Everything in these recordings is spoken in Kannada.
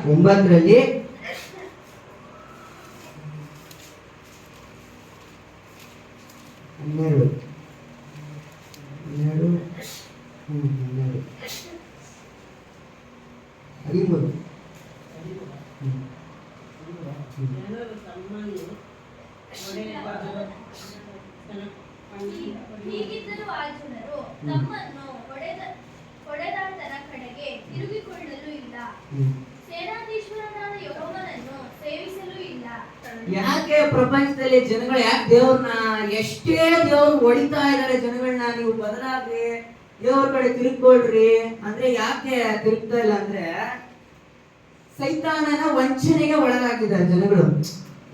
9ರಲ್ಲಿ 12 13 ಹೀಗಿದ್ದರೂ ಆ ಜನರು ತಮ್ಮನ್ನು ಹೊಡೆದಾತನ ಕಡೆಗೆ ತಿರುಗಿಕೊಳ್ಳಲು ಇಲ್ಲ, ಸೇನಾಧೀಶ್ವರನಾದ ಯೆಹೋವನನ್ನು ಸೇವಿಸಲೂ ಇಲ್ಲ. ಯಾಕೆ ಪ್ರಪಂಚದಲ್ಲಿ ಜನಗಳು ಯಾಕೆ ದೇವ್ರನ್ನ ಎಷ್ಟೇ ದೇವ್ರು ಹೊಡಿತಾ ಇದಾರೆ ಜನಗಳನ್ನ, ನೀವು ಬದಲಾಗ್ರಿ, ದೇವ್ರ ಕಡೆ ತಿರುಗ್ಕೊಳ್ರಿ ಅಂದ್ರೆ ಯಾಕೆ ತಿರುಗ್ತಾ ಇಲ್ಲ ಅಂದ್ರೆ ಸೈತಾನನ ವಂಚನೆಗೆ ಒಳಗಾಗಿದ್ದಾರೆ ಜನಗಳು.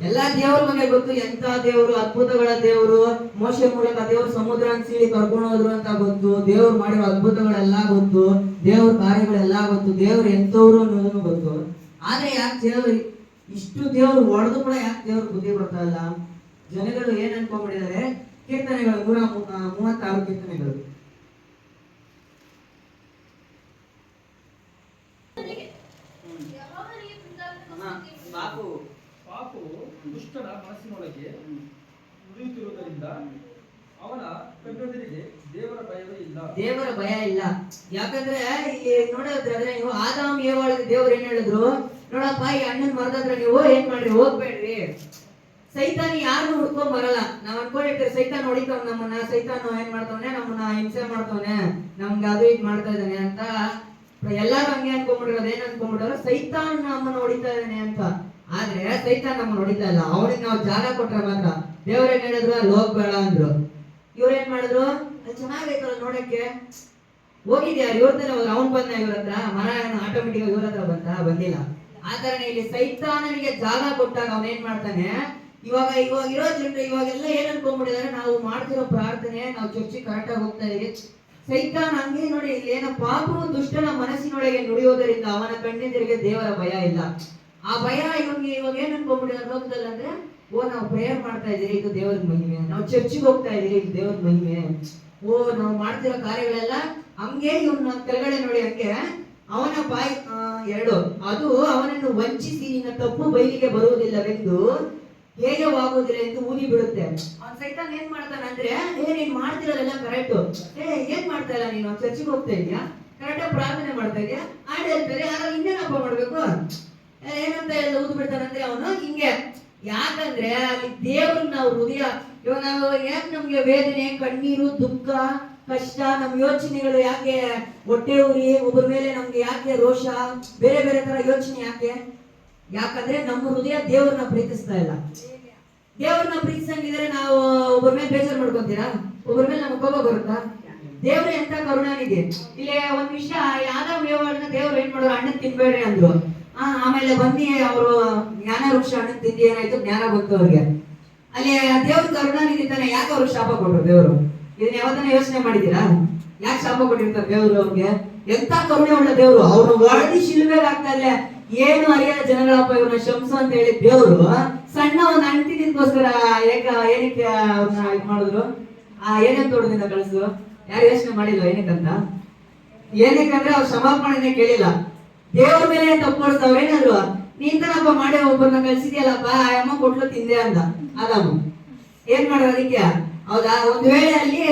ಎಲ್ಲಾ ದೇವ್ರ ಬಗ್ಗೆ ಗೊತ್ತು, ಎಂತ ದೇವರು, ಅದ್ಭುತಗಳ ದೇವರು, ಮೋಶೆ ಮೂಲಕ ದೇವ್ರು ಸಮುದ್ರ ಸೀಳಿ ಕರ್ಕೊಂಡು ಹೋದ್ರು ಅಂತ ಗೊತ್ತು, ದೇವ್ರು ಮಾಡಿರೋ ಅದ್ಭುತಗಳೆಲ್ಲ ಗೊತ್ತು, ದೇವ್ರ ಕಾರ್ಯಗಳೆಲ್ಲ ಗೊತ್ತು, ದೇವ್ರು ಎಂತವ್ರು ಅನ್ನೋದನ್ನು ಗೊತ್ತು. ಆದ್ರೆ ಯಾಕೆ ದೇವ್ರು ಇಷ್ಟು ದೇವ್ರು ಹೊಡೆದು ಕೂಡ ಯಾಕೆ ದೇವ್ರ ಬುದ್ಧಿ ಬರ್ತಾ ಇಲ್ಲ? ಜನಗಳು ಏನ್ ಅನ್ಕೊಂಡ್ಬಿಟ್ಟಿದ್ದಾರೆ? ಕೀರ್ತನೆಗಳು 136 ಕೀರ್ತನೆಗಳು. ಪಾಪವು ದುಷ್ಟನ ಮನಸ್ಸಿನೊಳಗೆ ನುಡಿಯುತ್ತಿರುವುದರಿಂದ ಅವನ ಕಣ್ಣೆದುರಿಗೆ ದೇವರ ಭಯವೇ ಇಲ್ಲ. ದೇವರ ಭಯ ಇಲ್ಲ. ಯಾಕಂದ್ರೆ ಇಲ್ಲಿ ನೋಡೋದಾದ್ರೆ ನೀವು ಆದಾಮ್ ಏವಾಳಿಗೆ ದೇವ್ರು ಏನ್ ಹೇಳಿದ್ರು? ನೋಡಪ್ಪ, ಈ ಹಣ್ಣಿನ ಮರದಾದ್ರೆ ನೀವು ಏನ್ ಮಾಡ್ರಿ, ಹೋಗ್ಬೇಡ್ರಿ. ಸೈತಾನ ಯಾರನ್ನು ಹುಡ್ಕೊಂಡ್ ಬರಲ್ಲ. ನಾವ್ ಅನ್ಕೊಂಡಿರ್ತೀವಿ ಸೈತಾನ್ ಹೊಡಿತಾವ ನಮ್ಮನ್ನ, ಸೈತಾನ ಏನ್ ಮಾಡ್ತಾವನೆ, ನಮ್ಮನ್ನ ಹಿಂಸೆ ಮಾಡ್ತಾವನೆ, ನಮ್ಗೆ ಅದು ಇದು ಮಾಡ್ತಾ ಇದ್ದಾನೆ ಅಂತ ಎಲ್ಲಾರು ಹಂಗೆ ಅನ್ಕೊಂಡ್ಬಿಟ್ಟಿರೋದು. ಏನ್ ಅನ್ಕೊಂಡ್ಬಿಟ್ಟವ್ರು? ಸೈತಾನ್ ನಮ್ಮನ್ನ ಹೊಡಿತಾ ಇದ್ದಾನೆ ಅಂತ. ಆದ್ರೆ ಸೈತಾನ್ ನಮ್ಮನ್ನ ಹೊಡಿತಾ ಇಲ್ಲ. ಅವನಿಗೆ ನಾವು ಜಾಗ ಕೊಟ್ರೆ ಮಾತ್ರ. ದೇವ್ರೇನ್ ಹೇಳಿದ್ರು? ಅಲ್ಲಿ ಹೋಗ್ಬೇಡ ಅಂದ್ರು. ಇವ್ರೇನ್ ಮಾಡಿದ್ರು? ಅದು ಚೆನ್ನಾಗೈತಲ್ಲ ನೋಡಕ್ಕೆ, ಹೋಗಿದ್ಯಾ ಇವ್ರ ತರ ಹೋದ್ರು. ಅವ್ನ್ ಬಂದ ಇವ್ರ ಹತ್ರ? ಮರ ಆಟೋಮೆಟಿಕ್ ಇವ್ರ ಹತ್ರ ಬಂದಿಲ್ಲ. ಆತರ ಇಲ್ಲಿ ಸೈತಾನನಿಗೆ ಜಾಗ ಕೊಟ್ಟಾಗ ಅವನೇನ್ ಮಾಡ್ತಾನೆ? ಇವಾಗ ಇರೋ ಜನರು ಇವಾಗೆಲ್ಲ ಏನ್ ಅನ್ಕೊಂಡ್ಬಿಟ್ಟಿದ್ದಾರೆ? ನಾವು ಮಾಡ್ತಿರೋ ಪ್ರಾರ್ಥನೆ, ನಾವು ಚರ್ಚಿಗೆ ಕರೆಕ್ಟ್ ಆಗಿ ಹೋಗ್ತಾ ಇದೀವಿ. ಸೈತಾನ್ ಹಂಗೆ ನೋಡಿ, ಇಲ್ಲಿ ಏನೋ ಪಾಪವು ದುಷ್ಟನ ಮನಸ್ಸಿನೊಳಗೆ ನುಡಿಯೋದರಿಂದ ಅವನ ಕಣ್ಣೆದುರಿಗೆ ದೇವರ ಭಯ ಇಲ್ಲ. ಆ ಭಯ ಇವಾಗ ಏನ್ ಅನ್ಕೊಂಡ್ಬಿಟ್ಟಿದ್ದಾರೆ ಲೋಕದಲ್ಲಿ ಅಂದ್ರೆ, ಓ ನಾವು ಪ್ರೇಯರ್ ಮಾಡ್ತಾ ಇದೀರಿ, ಇದು ದೇವರ ಮಹಿಮೆ. ನಾವು ಚರ್ಚಿಗೆ ಹೋಗ್ತಾ ಇದೀರಿ, ಇದು ದೇವರ ಮಹಿಮೆ. ಓ ನಾವು ಮಾಡ್ತಿರೋ ಕಾರ್ಯಗಳೆಲ್ಲ ಹಂಗೆ ಇವನ್ನ ಕೆಳಗಡೆ ನೋಡಿ ಹಂಗೆ ಅವನ ಬಾಯಿ 2 ಅದು ಅವನನ್ನು ವಂಚಿಸಿ ನಿನ್ನ ತಪ್ಪು ಬಯಲಿಗೆ ಬರುವುದಿಲ್ಲವೆಂದು ಹೇಯವಾಗುವುದಿಲ್ಲ ಎಂದು ಊದಿ ಬಿಡುತ್ತೆ. ಅವ್ನ ಸೈತಾನ್ ಏನ್ ಮಾಡ್ತಾನೆ ಅಂದ್ರೆ, ನೀನ್ ಮಾಡ್ತಿರೋದೆಲ್ಲ ಕರೆಕ್ಟ್, ಏನ್ ಮಾಡ್ತಾ ಇಲ್ಲ ನೀನು, ಚರ್ಚಿಗೆ ಹೋಗ್ತಾ ಇದೀಯಾ, ಕರೆಕ್ಟಾಗಿ ಪ್ರಾರ್ಥನೆ ಮಾಡ್ತಾ ಇದೀಯಾ, ಹಾಡು ಹೇಳ್ತಾರೆ, ಯಾರು ಇನ್ನೇನಪ್ಪ ಮಾಡ್ಬೇಕು ಏನಂತ ಹೇಳಿ ಊದ್ ಬಿಡ್ತಾನಂದ್ರೆ ಅವನು ಹಿಂಗೆ. ಯಾಕಂದ್ರೆ ಅಲ್ಲಿ ದೇವ್ರನ್ನ ನಾವು ಹೃದಯ, ಇವಾಗ ನಾವು ಯಾಕೆ ನಮ್ಗೆ ವೇದನೆ, ಕಣ್ಣೀರು, ದುಃಖ, ಕಷ್ಟ, ನಮ್ ಯೋಚನೆಗಳು ಯಾಕೆ, ಹೊಟ್ಟೆ ಉರಿ, ಒಬ್ಬರ ಮೇಲೆ ನಮ್ಗೆ ಯಾಕೆ ರೋಷ, ಬೇರೆ ಬೇರೆ ತರ ಯೋಚನೆ ಯಾಕೆ? ಯಾಕಂದ್ರೆ ನಮ್ಮ ಹೃದಯ ದೇವ್ರನ್ನ ಪ್ರೀತಿಸ್ತಾ ಇಲ್ಲ. ದೇವ್ರನ್ನ ಪ್ರೀತಿಸಂಗಿದ್ರೆ ನಾವು ಒಬ್ಬರ ಮೇಲೆ ಬೇಜಾರು ಮಾಡ್ಕೊಂತೀರಾ? ಒಬ್ಬರ ಮೇಲೆ ನಮ್ಗೆ ಕೋಪ ಬರುತ್ತಾ? ದೇವ್ರ ಎಂತ ಕರುಣಾನಿದೆ. ಇಲ್ಲಿ ಒಂದ್ ವಿಷಯ, ಯಾವ್ದಾವ ವ್ಯವಹಾರನ ದೇವ್ರು ಏನ್ ಮಾಡೋರು? ಹಣ್ಣು ತಿನ್ಬೇಡ್ರಿ ಅಂದ್ರು. ಆಮೇಲೆ ಬನ್ನಿ ಅವರು ಜ್ಞಾನ ವೃಕ್ಷ ಹಣ್ಣು ತಿಂದು ಏನಾಯ್ತು? ಜ್ಞಾನ ಬಂತು ಅವ್ರಿಗೆ. ಅಲ್ಲಿ ದೇವ್ರ ಕರುಣಾನಿಧಿ ತಾನೆ, ಯಾಕೆ ಅವ್ರಿಗೆ ಶಾಪ ಕೊಟ್ರು ದೇವ್ರು? ಇದನ್ನ ಯಾವತ್ತನ ಯೋಚನೆ ಮಾಡಿದೀರಾ? ಯಾಕೆ ಶಾಪ ಕೊಟ್ಟಿರ್ತಾರೆ ದೇವ್ರು ಅವ್ರಿಗೆ? ಎಂತ ಕರುಣೆ ಉಳ್ಳ ದೇವ್ರು. ಅವ್ರು ಒಳದಿ ಶಿಲ್ಬೆಗೆ ಆಗ್ತಾ ಇಲ್ಲ, ಏನು ಅರಿಯದ ಜನಗಳಪ್ಪ ಇವ್ರನ್ನ ಶಂಸು ಅಂತ ಹೇಳಿ ದೇವ್ರು ಸಣ್ಣ ಒಂದು ಅಂಟಿನಿಗೋಸ್ಕರ ಏನಕ್ಕೆ ಅವ್ರನ್ನ ಇದು ಮಾಡಿದ್ರು? ಏನೇನ್ ತೋಟದಿಂದ ಕಳಿಸಿದ್ರು? ಯಾರು ಯೋಚನೆ ಮಾಡಿಲ್ವ ಏನಕ್ಕಂತ? ಏನಕ್ಕಂದ್ರೆ ಅವ್ರ ಕ್ಷಮಾಪಣೆನೇ ಕೇಳಿಲ್ಲ. ದೇವ್ರ ಮೇಲೆ ತಪ್ಪೋಡ್ತಾವ್ರ ಏನಾದ್ರು, ನೀಂತನಪ್ಪ ಮಾಡಿ ಒಬ್ಬರನ್ನ ಕಳ್ಸಿದ್ಯಲ್ಲಪ್ಪ, ಆ ಅಮ್ಮ ಕೊಟ್ಲು ತಿಂದೆ ಅಂದ ಆದಾಮ. ಏನ್ ಮಾಡೋದು ಅದಕ್ಕೆ? ಹೌದಾ? ಒಂದ್ ವೇಳೆ ಅಲ್ಲಿ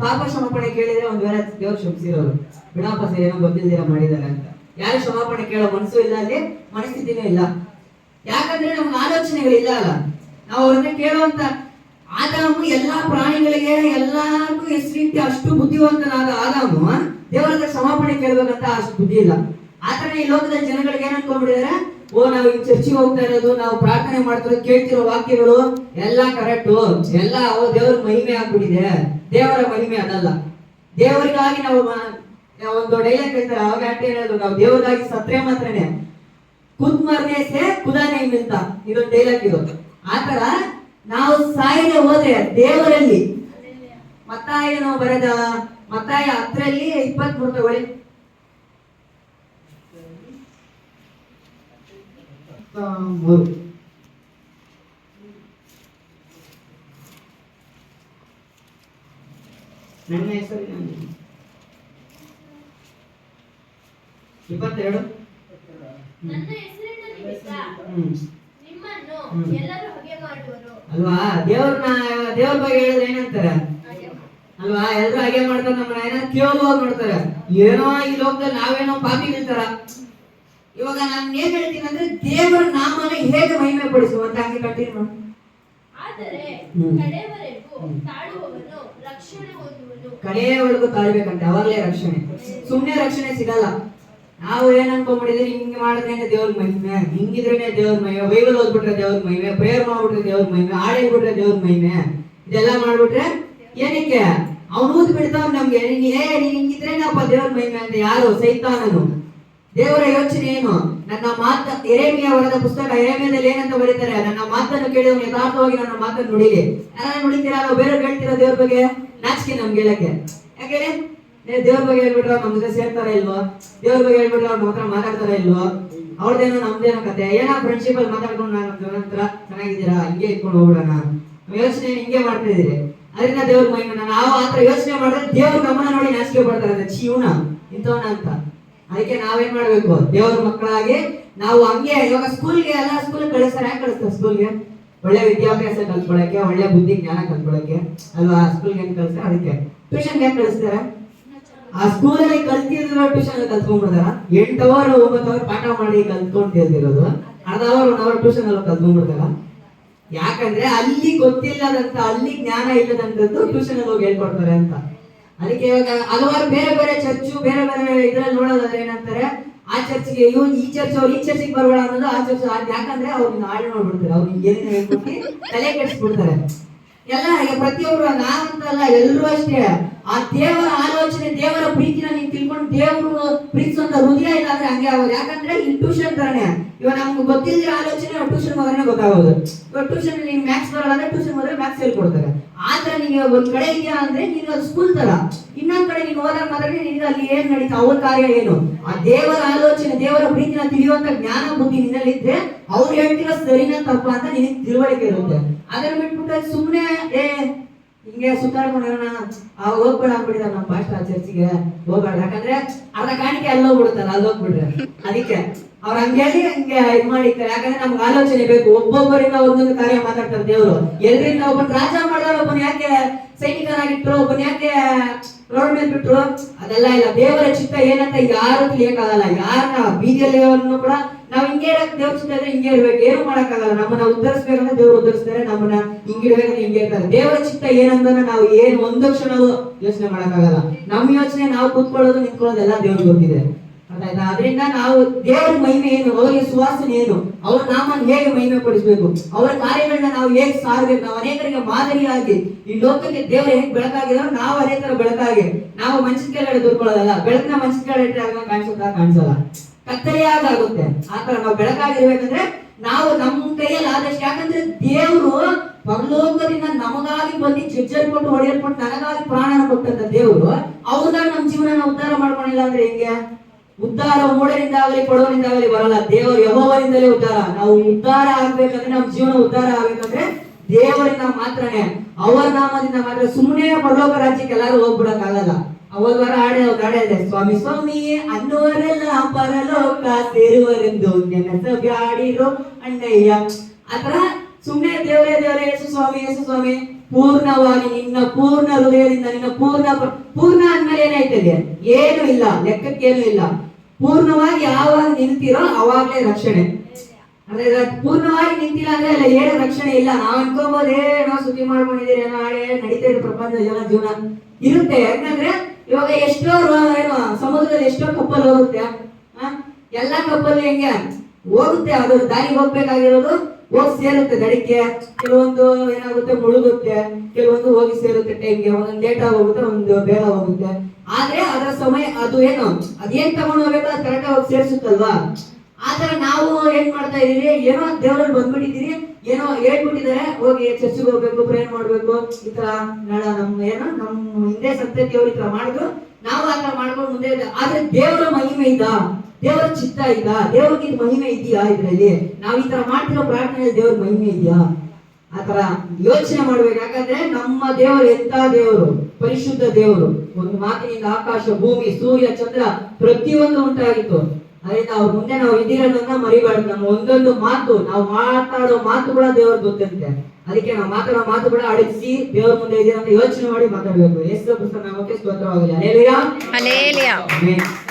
ಪಾಪ ಕ್ಷಮಾಪಣೆ ಕೇಳಿದ್ರೆ ಒಂದ್ ವೇಳೆ ದೇವ್ರು ಶಮಿಸಿರೋರು, ಬಿಡಪ್ಪ ಸರಿ ಏನೋ ಗೊತ್ತಿಲ್ದಿರ ಮಾಡಿದಾರೆ ಅಂತ. ಯಾರು ಕ್ಷಮಾಪಣೆ ಕೇಳೋ ಮನಸ್ಸು ಇಲ್ಲ, ಅಲ್ಲಿ ಮನಸ್ಥಿತಿನೂ ಇಲ್ಲ. ಯಾಕಂದ್ರೆ ನಮ್ಗೆ ಆಲೋಚನೆಗಳಿಲ್ಲ ಅಲ್ಲ. ನಾವು ಅವ್ರನ್ನ ಕೇಳುವಂತ ಆದಾಮು ಎಲ್ಲಾ ಪ್ರಾಣಿಗಳಿಗೆ ಎಲ್ಲಾರ್ಗು ಹೆಸರಿಟ್ಟು ಅಷ್ಟು ಬುದ್ಧಿವಂತನಾದ ಆದಾಮು ದೇವರ ಕ್ಷಮಾಪಣೆ ಕೇಳ್ಬೇಕಂತ ಅಷ್ಟು ಬುದ್ಧಿ ಇಲ್ಲ. ಆತರ ಈ ಲೋಕದಲ್ಲಿ ಜನಗಳಿಗೆ ಏನ್ ಅನ್ಕೊಂಡ್ಬಿಟ್ಟಿದ್ದಾರೆ? ಓ ನಾವು ಈ ಚರ್ಚಿಗೆ ಹೋಗ್ತಾ ಇರೋದು, ನಾವು ಪ್ರಾರ್ಥನೆ ಮಾಡ್ತಿರೋದು, ಕೇಳ್ತಿರೋ ವಾಕ್ಯಗಳು ಎಲ್ಲಾ ಕರೆಕ್ಟು, ಎಲ್ಲ ದೇವ್ರ ಮಹಿಮೆ ಆಗ್ಬಿಟ್ಟಿದೆ. ದೇವರ ಮಹಿಮೆ ಅದಲ್ಲ. ದೇವರಿಗಾಗಿ ನಾವು ಒಂದು ಡೈಲಾಗ್ ಹೇಳ್ತಾರೆ, ಅವಾಗ ಆಂಟಿ ಹೇಳೋದು, ನಾವು ದೇವರಿಗಾಗಿ ಸತ್ರೆ ಮಾತ್ರನೇ ಖುದ್ ಮರ್ನೆ ಸೆ ಖುದಾ ನಹೀ ಮಿಲ್ತಾ, ಇದೊಂದು ಡೈಲಾಗ್ ಇರೋದು. ಆತರ ನಾವು ಸಾಯಿಗೆ ಹೋದ್ರೆ ದೇವರಲ್ಲಿ, ಮತ್ತಾಯನು ಬರೆದ ಮತ್ತಾಯ 10ರಲ್ಲಿ 23 ತಗೊಳ್ಳಿ. ನನ್ನ ಹೆಸರು 22 ನನ್ನ ಹೆಸರಿನ ನಿಮಿತ್ತ ಹ್ಮ್ ನಿಮ್ಮನ್ನು ಹ್ಮ್. ಎಲ್ಲರೂ ಹಾಗೆ ಮಾಡುವರು. ಅಲ್ವಾ? ದೇವ್ರ ಬಗ್ಗೆ ಹೇಳಿದ್ರೆ ಏನಂತಾರೆ ಅಲ್ವಾ? ಎಲ್ರು ಹಾಗೆ ಮಾಡ್ತಾರೆ, ನಮ್ಮ ಏನ ಕೇಳುವಾಗ ನೋಡ್ತಾರೆ, ಏನೋ ಈ ಲೋಕದಲ್ಲಿ ನಾವೇನೋ ಪಾಪಿಗಳಿರ್ತಾರ. ಇವಾಗ ನಾನು ಏನ್ ಹೇಳ್ತೀನಿ ಅಂದ್ರೆ ದೇವರ ನಾಮನ ಹೇಗೆ ಮಹಿಮೆ ಪಡಿಸುವಂತ ಹಂಗೆ ಕಂಟಿನ್ಯೂ. ಆದರೆ ಹ್ಮ್. ಕಡೆಯವರೆಗೂ ತಾಳುವವನು ರಕ್ಷಣೆ ಹೊಂದುವನು. ಕಡೆಯವರೆಗೂ ತಾಳ್ಬೇಕಂತೆ, ಅವಾಗಲೇ ರಕ್ಷಣೆ. ಸುಮ್ನೆ ರಕ್ಷಣೆ ಸಿಗಲ್ಲ. ನಾವು ಏನ್ ಅನ್ಕೊಂಡ್ಬಿಟ್ಟಿದ್ರೆ ಹಿಂಗೆ ಮಾಡಿದ್ರೇನೆ ದೇವ್ರ ಮಹಿಮೆ, ಹಿಂಗಿದ್ರೇನೆ ದೇವ್ರ ಮಹಿಮೆ, ಬೈಬಲ್ ಓದ್ಬಿಟ್ರೆ ದೇವ್ರ ಮಹಿಮೆ, ಪ್ರೇಯರ್ ಮಾಡ್ಬಿಟ್ರೆ ದೇವ್ರ ಮಹಿಮೆ, ಹಾಡೇಳ್ಬಿಟ್ರೆ ದೇವ್ರ ಮಹಿಮೆ, ಇದೆಲ್ಲ ಮಾಡ್ಬಿಟ್ರೆ ಏನಕ್ಕೆ ಅವ್ನು ಊದ್ ಬಿಡ್ತಾವ್ ನಮ್ಗೆ. ನೀನ್ ಹಿಂಗಿದ್ರೇನಪ್ಪ ದೇವ್ರ ಮಹಿಮೆ ಅಂತ. ಯಾರು? ಸೈತಾನನು. ದೇವರ ಯೋಚನೆ ಏನು? ನನ್ನ ಮಾತ ಯೆರೆಮೀಯ ಬರೆದ ಪುಸ್ತಕ ಯೆರೆಮೀಯದಲ್ಲಿ ಏನಂತ ಬರೀತಾರೆ? ನನ್ನ ಮಾತನ್ನು ಕೇಳಿದವನು ಯಥಾರ್ಥವಾಗಿ ನನ್ನ ಮಾತನ್ನು ನುಡಿಲಿ. ಯಾರು ನುಡಿತೀರಾ? ನಾವು ಬೇರೆ ಹೇಳ್ತೀರಾ ದೇವ್ರ ಬಗ್ಗೆ? ನಾಚಿಕೆ ನಮ್ಗೆ ಹೇಳಕ್ಕೆ. ಯಾಕೆ ಹೇಳಿ? ದೇವ್ರ ಬಗ್ಗೆ ಹೇಳ್ಬಿಟ್ರೆ ಅವ್ರು ನಮ್ಮ ಜೊತೆ ಸೇರ್ತಾರ ಇಲ್ವೋ? ದೇವ್ರ ಬಗ್ಗೆ ಹೇಳ್ಬಿಟ್ರೆ ಅವ್ರ ನಮ್ಮ ಹತ್ರ ಮಾತಾಡ್ತಾರ ಇಲ್ವೋ? ಅವ್ರದ್ದೇನೋ ನಮ್ದೇನೋ ಕತೆ. ಏನೋ ಫ್ರೆಂಡ್ಶಿಪ್ ಅಲ್ಲಿ ಮಾತಾಡ್ಕೊಂಡು ನಾನು ನಮ್ಮ ಹತ್ರ ಚೆನ್ನಾಗಿದ್ದೀರಾ, ಹಿಂಗೆ ಇಟ್ಕೊಂಡು ಹೋಗ್ಬಿಡೋಣ, ಯೋಚನೆ ಹಿಂಗೆ ಮಾಡ್ತಾ ಇದೀರಿ, ಅದರಿಂದ ದೇವ್ರ ಮಹಿಮೆ. ನಾವು ಆತರ ಯೋಚನೆ ಮಾಡಿದ್ರೆ ದೇವ್ರ ನಮ್ಮನ್ನ ನೋಡಿ ನಾಚಿಕೆ ಪಡ್ತಾರೆ, ಜೀವನ ಇಂಥವನ ಅಂತ. ಅದಕ್ಕೆ ನಾವೇನ್ ಮಾಡ್ಬೇಕು? ದೇವ್ರ ಮಕ್ಕಳಾಗಿ ನಾವು ಹಂಗೆ. ಇವಾಗ ಸ್ಕೂಲ್ಗೆ ಎಲ್ಲ ಸ್ಕೂಲ್ ಕಳಿಸ್ತಾರೆ. ಯಾಕೆ ಕಳಿಸ್ತಾರೆ ಸ್ಕೂಲ್ಗೆ? ಒಳ್ಳೆ ವಿದ್ಯಾಭ್ಯಾಸ ಕಲ್ತ್ಕೊಳಕ್ಕೆ, ಒಳ್ಳೆ ಬುದ್ಧಿ ಜ್ಞಾನ ಕಲ್ತ್ಕೊಳಕ್ಕೆ ಅಲ್ವಾ? ಸ್ಕೂಲ್ಗೆ ಹೆಂಗ್ ಕಳಿಸ್ತಾರೆ? ಅದಕ್ಕೆ ಟ್ಯೂಷನ್ ಯಾಕೆ ಕಳಿಸ್ತಾರೆ? ಆ ಸ್ಕೂಲಲ್ಲಿ ಕಲ್ತಿರೋ ಟ್ಯೂಷನ್ ಕಲ್ತ್ಕೊಂಡ್ಬಿಡ್ತಾರ. 8 ಅವರ್ 9 ಅವರ್ ಪಾಠ ಮಾಡಿ ಕಲ್ತ್ಕೊಂಡಿರೋದು ಅರ್ಧ ಅವರ್ 1 ಅವರ್ ಟ್ಯೂಷನ್ ಅಲ್ಲಿ ಕಲ್ತ್ಕೊಂಡ್ಬಿಡ್ತಾರ. ಯಾಕಂದ್ರೆ ಅಲ್ಲಿ ಗೊತ್ತಿಲ್ಲದಂತ, ಅಲ್ಲಿ ಜ್ಞಾನ ಇಲ್ಲದಂತದ್ದು ಟ್ಯೂಷನ್ ಅಲ್ಲಿ ಹೋಗಿ ಹೇಳ್ಕೊಡ್ತಾರೆ ಅಂತ. ಅದಕ್ಕೆ ಇವಾಗ ಹಲವಾರು ಬೇರೆ ಬೇರೆ ಚರ್ಚು ಬೇರೆ ಬೇರೆ ಇದ್ರಲ್ಲಿ ನೋಡೋದಾದ್ರೆ ಏನಂತಾರೆ, ಆ ಚರ್ಚ್ಗೆ ಈ ಚರ್ಚ್ ಅವ್ರು ಈ ಚರ್ಚಿಗೆ ಬರಬೇಡ ಅನ್ನೋದು, ಆ ಚರ್ಚ್ ಯಾಕಂದ್ರೆ ಅವ್ರನ್ನ ಹಾಳು ಮಾಡ್ಬಿಡ್ತಾರೆ, ಅವ್ರಿಗೆ ಏನೇನು ಹೇಳ್ಬಿಟ್ಟು ತಲೆ ಕೆಡಿಸ್ಬಿಡ್ತಾರೆ ಎಲ್ಲ. ಪ್ರತಿಯೊಬ್ರು ನಾವಂತಲ್ಲ, ಎಲ್ಲರೂ ಅಷ್ಟೇ. ಆ ದೇವರ ಆಲೋಚನೆ, ದೇವರ ಪ್ರೀತಿನ ನೀನ್ ತಿಳ್ಕೊಂಡು ದೇವರು ಪ್ರೀತಿಸುವಂತ ಹೃದಯ ಇಲ್ಲ ಅಂದ್ರೆ ಹಂಗೆ ಆಗೋದು. ಯಾಕಂದ್ರೆ ಈ ಟ್ಯೂಷನ್ ತರನೇ. ಇವಾಗ ನಮ್ಗೆ ಗೊತ್ತಿದ್ರೆ ಆಲೋಚನೆ ಟ್ಯೂಷನ್ ಹೋದ್ರೆ ಗೊತ್ತಾಗೋದು. ಇವಾಗ ಟ್ಯೂಷನ್ ನೀನ್ ಮ್ಯಾಥ್ಸ್ ಬರಲ್ಲ ಅಂದ್ರೆ ಟ್ಯೂಷನ್ ಹೋದ್ರೆ ಮ್ಯಾಥ್ಸ್ ಹೇಳ್ಕೊಡ್ತಾರೆ. ಆತರ ನೀನು ಒಂದ್ ಕಡೆ ಇದೆಯಾ ಅಂದ್ರೆ ನೀನು ಅದು ಸ್ಕೂಲ್ ತರ, ಇನ್ನೊಂದ್ ಕಡೆ ನೀನು ಹೋದಾಗ ಮಾತ್ರ ನಿನಗೆ ಅಲ್ಲಿ ಏನ್ ನಡೀತಾ, ಅವ್ರ ಕಾರ್ಯ ಏನು, ಆ ದೇವರ ಆಲೋಚನೆ ದೇವರ ಪ್ರೀತಿನ ತಿಳಿಯುವಂತ ಜ್ಞಾನ ಬುದ್ಧಿ ನಿನ್ನಲ್ಲಿದ್ರೆ ಅವ್ರು ಹೇಳ್ತಿರೋ ಸರಿನಾ ತಪ್ಪ ಅಂತ ನಿನಗೆ ತಿಳುವಳಿಕೆ ಇರುತ್ತೆ. ಅದನ್ನ ಬಿಟ್ಬಿಟ್ಟು ಸುಮ್ನೆ ಹಿಂಗೆ ಸುತ್ತಾಡ್ಕೊಂಡಿರೋಣ, ಹೋಗ್ಬೇಡ ಅಂದ್ಬಿಟ್ಟಿದ್ದಾರೆ ನಮ್ಮ ಪಾಸ್ಟರ್ ಚರ್ಚಿಗೆ ಹೋಗ್ಬೇಡ. ಯಾಕಂದ್ರೆ ಅರ್ಧ ಕಾಣಿಕೆ ಅಲ್ಲಿ ಹೋಗ್ಬಿಡುತ್ತಲ್ಲ, ಅಲ್ಲಿ ಹೋಗ್ಬಿಡ್ರೆ ಅದಕ್ಕೆ ಅವ್ರು ಹಂಗೆ ಹಂಗೆ ಇದ್ ಮಾಡಿರ್ತಾರೆ. ಯಾಕಂದ್ರೆ ನಮ್ಗೆ ಆಲೋಚನೆ ಬೇಕು. ಒಬ್ಬೊಬ್ಬರಿಂದ ಒಂದೊಂದು ಕಾರ್ಯ ಮಾತಾಡ್ತಾರೆ ದೇವರು. ಎಲ್ರಿಂದ ಒಬ್ಬನ ರಾಜ ಮಾಡಿದ್ರೆ ಒಬ್ಬನ ಯಾಕೆ ಸೈನಿಕನಾಗಿಟ್ರು, ಒಬ್ಬನ ಯಾಕೆ ರೋಡ್ ಮೇಲೆ ಬಿಟ್ರು, ಅದೆಲ್ಲ ಇಲ್ಲ. ದೇವರ ಚಿತ್ತ ಏನಂತ ಯಾರು ತಿಳಿಯಕ್ಕಾಗಲ್ಲ. ಯಾರನ್ನ ಬೀದಿಯಲ್ಲಿ ಕೂಡ ನಾವ್ ಹಿಂಗೆ ದೇವ್ರ ಚಿತ್ತ ಇದ್ರೆ ಹಿಂಗೆ ಇರ್ಬೇಕು, ಏನು ಮಾಡಕ್ಕಾಗಲ್ಲ. ನಮ್ಮನ್ನ ಉದ್ಧರಿಸ್ಬೇಕಂದ್ರೆ ದೇವ್ರು ಉದ್ಧರಿಸ್ತಾರೆ, ನಮ್ಮನ್ನ ಹಿಂಗಿಡ್ಬೇಕಂದ್ರೆ ಹಿಂಗೆ ಇರ್ತಾರೆ. ದೇವರ ಚಿತ್ತ ಏನಂದ್ರೆ ನಾವು ಏನು ಒಂದು ಕ್ಷಣವೂ ಯೋಚನೆ ಮಾಡಕ್ಕಾಗಲ್ಲ. ನಮ್ಮ ಯೋಚನೆ ನಾವು ಕೂತ್ಕೊಳ್ಳೋದು ನಿಂತ್ಕೊಳ್ಳೋದು ಎಲ್ಲ ದೇವ್ರಿಗೆ ಗೊತ್ತಿದೆ. ಅದರಿಂದ ನಾವು ದೇವರ ಮಹಿಮೆ ಏನು, ಅವರಿಗೆ ಸುವಾಸನೆ ಏನು, ಅವ್ರ ನಾಮನ್ನು ಹೇಗೆ ಮಹಿಮೆ ಪಡಿಸಬೇಕು, ಅವರ ಕಾರ್ಯಗಳನ್ನ ನಾವು ಹೇಗೆ ಸಾರಬೇಕು, ನಾವು ಅನೇಕರಿಗೆ ಮಾದರಿಯಾಗಿ ಈ ಲೋಕಕ್ಕೆ ದೇವರು ಹೇಗೆ ಬೆಳಕಾಗಿರೋ ನಾವು ಅದೇ ತರ ಬೆಳಕಾಗಿ ನಾವು ಮನುಷ್ಯ ಕೆಳಗಡೆ ದೂರ್ಕೊಳ್ಳೋದಲ್ಲ. ಬೆಳಕನ್ನ ಮನುಷ್ಯ ಕೆಳಗಡೆ ಇಟ್ಟರೆ ಕಾಣಿಸುತ್ತಾ? ಕಾಣಿಸಲ್ಲ, ಕತ್ತಲೆಯಾಗುತ್ತೆ. ಆತರ ನಾವು ಬೆಳಕಾಗಿರ್ಬೇಕಂದ್ರೆ ನಾವು ನಮ್ಮ ಕೈಯಲ್ಲಿ ಆದಷ್ಟು. ಯಾಕಂದ್ರೆ ದೇವರು ಪರಲೋಕದಿಂದ ನಮಗಾಗಿ ಬಂದು ಜಜ್ಜಲ್ಪಟ್ಟು ಹೊಡೆಯಲ್ಪಟ್ಟು ನನಗಾಗಿ ಪ್ರಾಣನ ಕೊಟ್ಟಂತ ದೇವರು ಅವ್ರದಾಗ ನಮ್ಮ ಜೀವನ ಉದ್ಧಾರ ಮಾಡ್ಕೊಂಡಿಲ್ಲ ಅಂದ್ರೆ ಹೆಂಗೆ? ಉದ್ಧಾರ ಮೂಢರಿಂದಾಗಲಿ ಕೊಡೋರಿಂದಾಗಲಿ ಬರಲ್ಲ, ದೇವರು ಯೆಹೋವನಿಂದಲೇ ಉದ್ಧಾರ. ನಾವು ಉದ್ಧಾರ ಆಗ್ಬೇಕಂದ್ರೆ, ನಮ್ಮ ಜೀವನ ಉದ್ಧಾರ ಆಗ್ಬೇಕಂದ್ರೆ ದೇವರಿಂದ ಮಾತ್ರನೇ, ಅವರ ನಾಮದಿಂದ ಮಾತ್ರ. ಸುಮ್ಮನೆ ಪರಲೋಕ ರಾಜ್ಯಕ್ಕೆ ಎಲ್ಲರೂ ಹೋಗ್ಬಿಡಕ್ಕಾಗಲ್ಲ. ಹೋದ ವಾರ ಹಾಡೆ ಇದೆ, ಸ್ವಾಮಿ ಸ್ವಾಮಿ ಅನ್ನುವರೆಲ್ಲ ಪರಲೋಕ ಸೇರುವರೆಂದು ನೆನಸಬ್ಯಾಡಿರೋ ಅಣ್ಣಯ್ಯ. ಆತರ ಸುಮ್ಮನೆ ದೇವರೇ ದೇವರೇ ಯೇಸು ಸ್ವಾಮಿ ಪೂರ್ಣವಾಗಿ ನಿನ್ನ ಪೂರ್ಣ ಹೃದಯದಿಂದ, ನಿನ್ನ ಪೂರ್ಣ ಅಂದ್ಮೇಲೆ ಏನಾಯ್ತದೆ? ಏನು ಇಲ್ಲ, ಲೆಕ್ಕಕ್ಕೇನು ಇಲ್ಲ. ಪೂರ್ಣವಾಗಿ ಯಾವಾಗ ನಿಂತಿರೋ ಅವಾಗಲೇ ರಕ್ಷಣೆ. ಅಂದ್ರೆ ಪೂರ್ಣವಾಗಿ ನಿಂತಿಲ್ಲ ಅಂದ್ರೆ ಅಲ್ಲ, ಏನು ರಕ್ಷಣೆ ಇಲ್ಲ. ನಾವ್ ಅನ್ಕೋಬಹುದು ಏನೋ ಸುದ್ದಿ ಮಾಡ್ಕೊಂಡಿದ್ದೀರಿ, ಏನೋ ಹಾಳೆ ನಡೀತಾ ಇದೆ ಪ್ರಪಂಚ ಜೀವನ ಇರುತ್ತೆ. ಯಾಕಂದ್ರೆ ಇವಾಗ ಎಷ್ಟೋ ಏನೋ ಸಮುದ್ರದಲ್ಲಿ ಎಷ್ಟೋ ಕಪ್ಪಲ್ ಹೋಗುತ್ತೆ, ಎಲ್ಲಾ ಕಪ್ಪಲ್ ಹೆಂಗೆ ಹೋಗುತ್ತೆ, ಅದು ದಾರಿಗೆ ಹೋಗ್ಬೇಕಾಗಿರೋದು ಹೋಗಿ ಸೇರುತ್ತೆ ದಡಿಕೆ. ಕೆಲವೊಂದು ಏನಾಗುತ್ತೆ ಮುಳುಗುತ್ತೆ, ಕೆಲವೊಂದು ಹೋಗಿ ಸೇರುತ್ತೆ ಟೈಮ್ಗೆ. ಒಂದೊಂದು ಲೇಟ್ ಆಗಿ ಹೋಗುತ್ತೆ, ಒಂದು ಬೇಗ ಹೋಗುತ್ತೆ. ಆದ್ರೆ ಅದರ ಸಮಯ ಅದು ಏನು ಅದೇನ್ ತಗೊಂಡು ಹೋಗ್ಬೇಕು ಅದು ಕರೆಕ್ಟ್ ಹೋಗಿ ಸೇರಿಸುತ್ತಲ್ವಾ? ಆತರ ನಾವು ಏನ್ ಮಾಡ್ತಾ ಇದೀವಿ, ಏನೋ ದೇವರಲ್ಲಿ ಬಂದ್ಬಿಟ್ಟಿದ್ದೀರಿ, ಏನೋ ಹೇಳ್ಬಿಟ್ಟಿದ್ದಾರೆ ಹೋಗಿ ಚರ್ಚಿಗೆ ಹೋಗ್ಬೇಕು, ಪ್ರೇಯರ್ ಮಾಡ್ಬೇಕು, ಈ ತರ ನಮ್ಮ ಹಿಂದೆ ಸಂತತಿಯವರು ಈ ತರ ಮಾಡಿದ್ರು, ನಾವು ಆತರ ಮಾಡ್ಕೊಂಡು ಮುಂದೆ. ಆದ್ರೆ ದೇವರ ಮಹಿಮೆ ಇದ್ದ, ದೇವರ ಚಿತ್ತ ಇದ್ದ, ದೇವ್ರಿಗೆ ಮಹಿಮೆ ಇದೆಯಾ ಇದ್ರಲ್ಲಿ? ನಾವ್ ಈ ತರ ಮಾಡ್ತಿರೋ ಪ್ರಾರ್ಥನೆಯಲ್ಲಿ ದೇವ್ರ ಮಹಿಮೆ ಇದೆಯಾ? ಆತರ ಯೋಚನೆ ಮಾಡ್ಬೇಕು. ಯಾಕಂದ್ರೆ ನಮ್ಮ ದೇವರು ಎಂತ ದೇವರು, ಪರಿಶುದ್ಧ ದೇವರು. ಒಂದು ಮಾತಿನಿಂದ ಆಕಾಶ ಭೂಮಿ ಸೂರ್ಯ ಚಂದ್ರ ಪ್ರತಿಯೊಂದು ಉಂಟಾಗಿತ್ತು ಅದರಿಂದ ಅವ್ರ ಮುಂದೆ ನಾವು ಇದಿರೋದನ್ನ ಮರಿಬಾರ್ದು. ನಮ್ಮ ಒಂದೊಂದು ಮಾತು, ನಾವು ಮಾತಾಡೋ ಮಾತು ಕೂಡ ದೇವ್ರಿಗೆ ಗೊತ್ತಂತೆ. ಅದಕ್ಕೆ ನಾವು ಮಾತಾಡೋ ಮಾತು ಕೂಡ ಅಡಗಿಸಿ ದೇವ್ರ ಮುಂದೆ ಇದೀರ ಅಂತ ಯೋಚನೆ ಮಾಡಿ ಮಾತಾಡ್ಬೇಕು. ಯೇಸು ಕ್ರಿಸ್ತನ ನಾಮಕ್ಕೆ ಸ್ತೋತ್ರವಾಗಲಿ. ಹಲ್ಲೆಲೂಯಾ. ಹಲ್ಲೆಲೂಯಾ. ಆಮೆನ್.